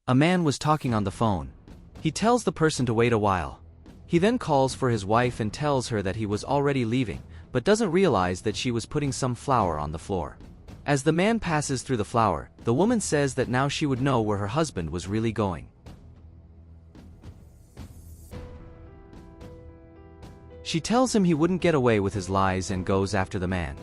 A man was talking on the phone. He tells the person to wait a while. He then calls for his wife and tells her that he was already leaving, but doesn't realize that she was putting some flour on the floor. As the man passes through the flour, the woman says that now she would know where her husband was really going. She tells him he wouldn't get away with his lies and goes after the man.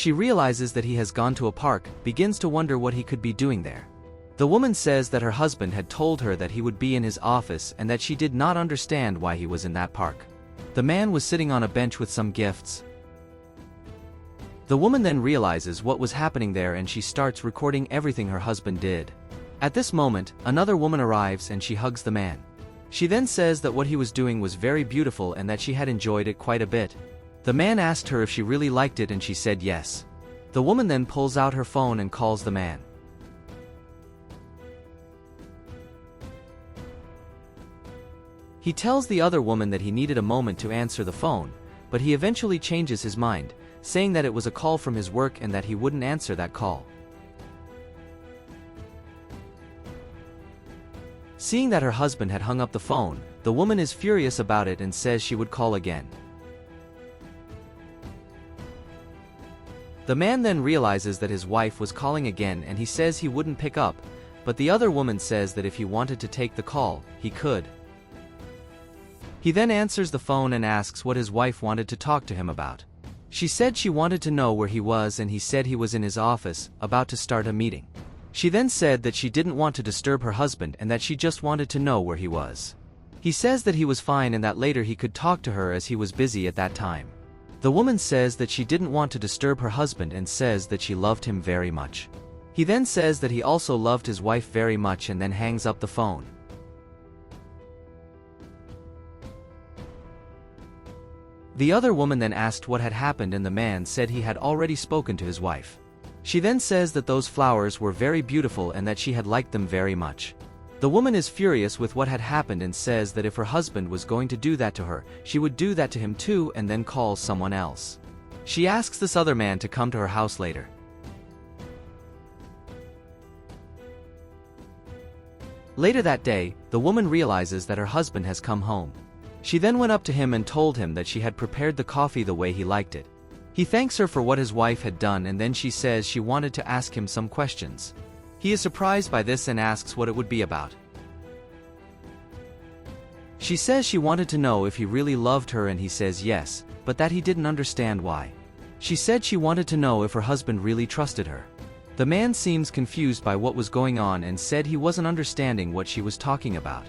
She realizes that he has gone to a park, begins to wonder what he could be doing there. The woman says that her husband had told her that he would be in his office and that she did not understand why he was in that park. The man was sitting on a bench with some gifts. The woman then realizes what was happening there and she starts recording everything her husband did. At this moment, another woman arrives and she hugs the man. She then says that what he was doing was very beautiful and that she had enjoyed it quite a bit. The man asked her if she really liked it and she said yes. The woman then pulls out her phone and calls the man. He tells the other woman that he needed a moment to answer the phone, but he eventually changes his mind, saying that it was a call from his work and that he wouldn't answer that call. Seeing that her husband had hung up the phone, the woman is furious about it and says she would call again. The man then realizes that his wife was calling again and he says he wouldn't pick up, but the other woman says that if he wanted to take the call, he could. He then answers the phone and asks what his wife wanted to talk to him about. She said she wanted to know where he was and he said he was in his office, about to start a meeting. She then said that she didn't want to disturb her husband and that she just wanted to know where he was. He says that he was fine and that later he could talk to her as he was busy at that time. The woman says that she didn't want to disturb her husband and says that she loved him very much. He then says that he also loved his wife very much and then hangs up the phone. The other woman then asked what had happened and the man said he had already spoken to his wife. She then says that those flowers were very beautiful and that she had liked them very much. The woman is furious with what had happened and says that if her husband was going to do that to her, she would do that to him too and then call someone else. She asks this other man to come to her house later. Later that day, the woman realizes that her husband has come home. She then went up to him and told him that she had prepared the coffee the way he liked it. He thanks her for what his wife had done and then she says she wanted to ask him some questions. He is surprised by this and asks what it would be about. She says she wanted to know if he really loved her and he says yes, but that he didn't understand why. She said she wanted to know if her husband really trusted her. The man seems confused by what was going on and said he wasn't understanding what she was talking about.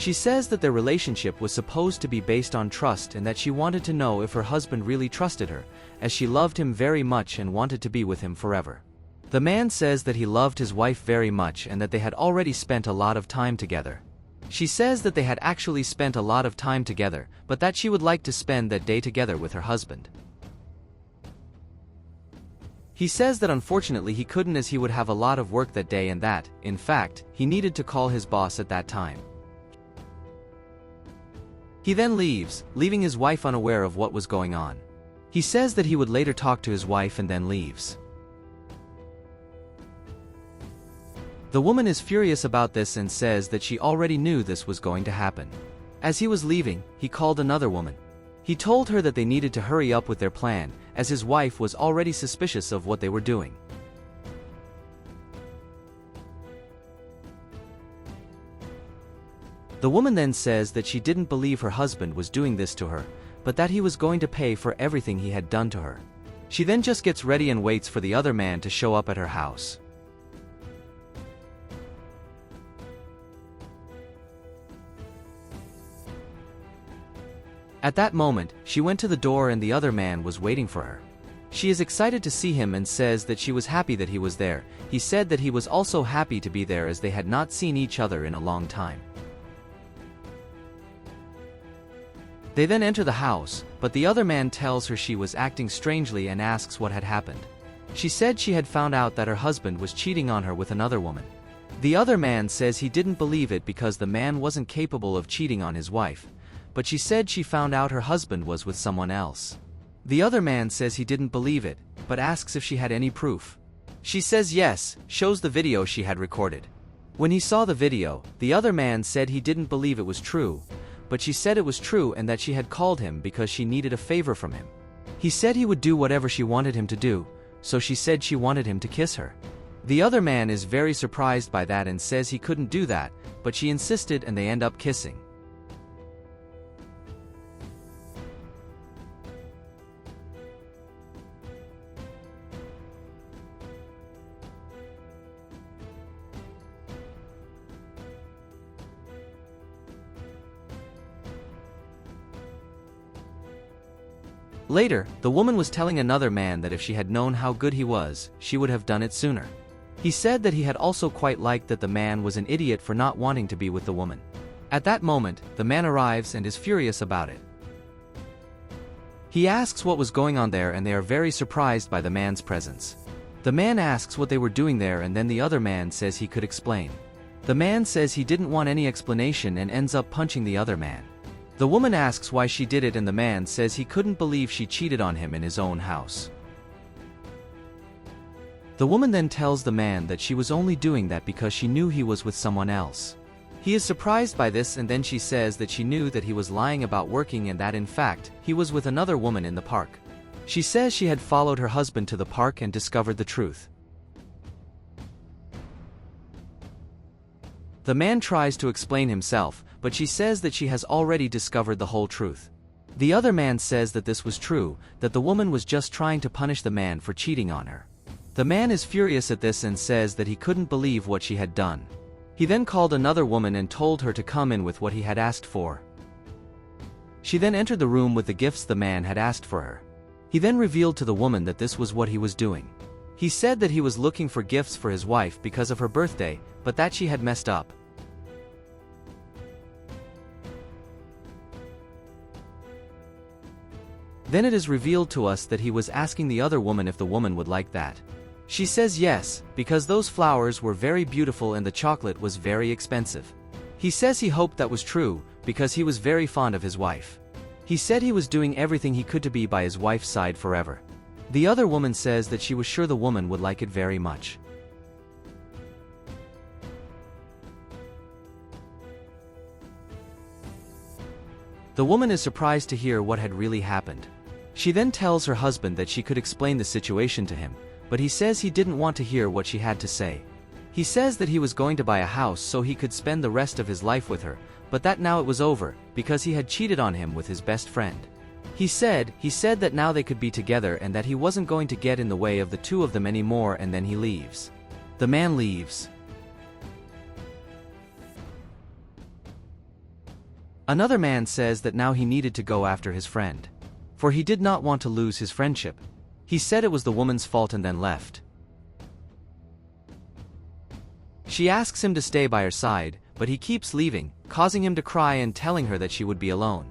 She says that their relationship was supposed to be based on trust and that she wanted to know if her husband really trusted her, as she loved him very much and wanted to be with him forever. The man says that he loved his wife very much and that they had already spent a lot of time together. She says that they had actually spent a lot of time together, but that she would like to spend that day together with her husband. He says that unfortunately he couldn't as he would have a lot of work that day and that, in fact, he needed to call his boss at that time. He then leaves, leaving his wife unaware of what was going on. He says that he would later talk to his wife and then leaves. The woman is furious about this and says that she already knew this was going to happen. As he was leaving, he called another woman. He told her that they needed to hurry up with their plan, as his wife was already suspicious of what they were doing. The woman then says that she didn't believe her husband was doing this to her, but that he was going to pay for everything he had done to her. She then just gets ready and waits for the other man to show up at her house. At that moment, she went to the door and the other man was waiting for her. She is excited to see him and says that she was happy that he was there. He said that he was also happy to be there as they had not seen each other in a long time. They then enter the house, but the other man tells her she was acting strangely and asks what had happened. She said she had found out that her husband was cheating on her with another woman. The other man says he didn't believe it because the man wasn't capable of cheating on his wife, but she said she found out her husband was with someone else. The other man says he didn't believe it, but asks if she had any proof. She says yes, shows the video she had recorded. When he saw the video, the other man said he didn't believe it was true, but she said it was true and that she had called him because she needed a favor from him. He said he would do whatever she wanted him to do, so she said she wanted him to kiss her. The other man is very surprised by that and says he couldn't do that, but she insisted and they end up kissing. Later, the woman was telling another man that if she had known how good he was, she would have done it sooner. He said that he had also quite liked that the man was an idiot for not wanting to be with the woman. At that moment, the man arrives and is furious about it. He asks what was going on there and they are very surprised by the man's presence. The man asks what they were doing there and then the other man says he could explain. The man says he didn't want any explanation and ends up punching the other man. The woman asks why she did it and the man says he couldn't believe she cheated on him in his own house. The woman then tells the man that she was only doing that because she knew he was with someone else. He is surprised by this and then she says that she knew that he was lying about working and that in fact, he was with another woman in the park. She says she had followed her husband to the park and discovered the truth. The man tries to explain himself, but she says that she has already discovered the whole truth. The other man says that this was true, that the woman was just trying to punish the man for cheating on her. The man is furious at this and says that he couldn't believe what she had done. He then called another woman and told her to come in with what he had asked for. She then entered the room with the gifts the man had asked for her. He then revealed to the woman that this was what he was doing. He said that he was looking for gifts for his wife because of her birthday, but that she had messed up. Then it is revealed to us that he was asking the other woman if the woman would like that. She says yes, because those flowers were very beautiful and the chocolate was very expensive. He says he hoped that was true, because he was very fond of his wife. He said he was doing everything he could to be by his wife's side forever. The other woman says that she was sure the woman would like it very much. The woman is surprised to hear what had really happened. She then tells her husband that she could explain the situation to him, but he says he didn't want to hear what she had to say. He says that he was going to buy a house so he could spend the rest of his life with her, but that now it was over, because he had cheated on him with his best friend. He said that now they could be together and that he wasn't going to get in the way of the two of them anymore, and then he leaves. The man leaves. Another man says that now he needed to go after his friend, for he did not want to lose his friendship. He said it was the woman's fault and then left. She asks him to stay by her side, but he keeps leaving, causing him to cry and telling her that she would be alone.